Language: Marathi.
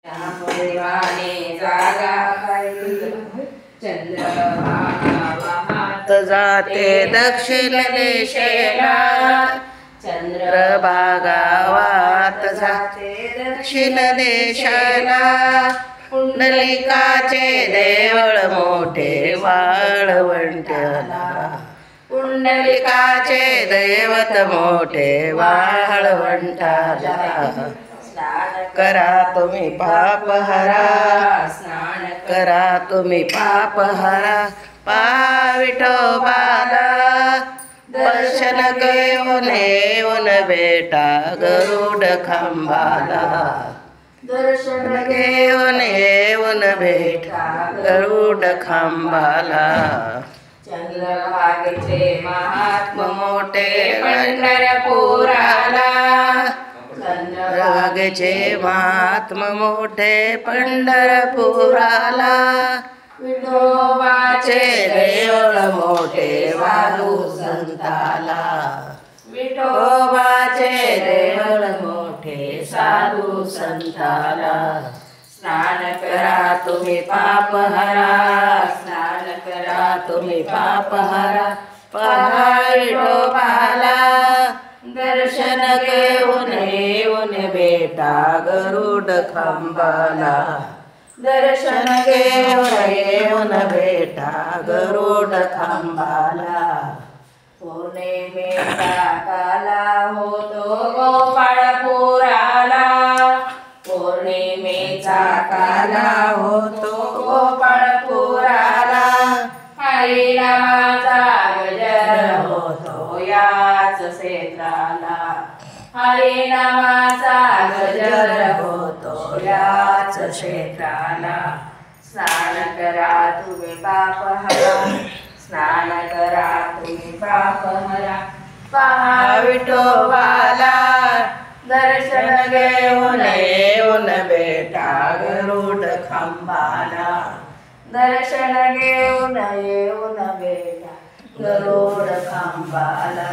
श्यामदेवाने जागा चंद्रभागा वाहत जाते दक्षिण दिशेला चंद्रभागा वाहत जाते दक्षिण दिशेला पुंडलिकाचे देवळ मोठे वाळवंटाला पुंडलिकाचे दैवत मोठे वाळवंटाला करा तुम्ही पाप हरा स्नान करा तुम्ही पाप हरा पहा विठोबाला दर्शन घेऊन येऊन बेटा गरुड खांबाला दर्शन घेऊन येऊन बेटा गरुड खांबाला चंद्रभागेचे महात्मा मोठे पंढरपुराला चंद्रभागेचे महात्मा मोठे पंढरपुराला विठोबाचे देऊळ मोठे वालू संताला विठोबाचे देऊळ मोठे साधू संताला स्नान करा तुम्ही पाप हरा स्नान करा तुम्ही पाप हरा पहा विठोबाला दर्शन घेऊन येऊन बेटा गरुड खांबाला दर्शन घेऊन येऊन बेटा गरुड खांबाला पौर्णिमेचा काला होतो गोपाळपुराला पौर्णिमेचा काला होतो गोपाळपुराला हरिनामाचा गजर होतो याच क्षेत्राला हरिनामाचा गजर होतो याच क्षेत्राला स्नान करा तुम्ही पाप हरा स्नान करा तुम्ही पाप हरा पहा विठोबाला दर्शन घेऊन येऊन बेटा गरुड खांबाला दर्शन घेऊन येऊन बेटा गरुड खांबाला।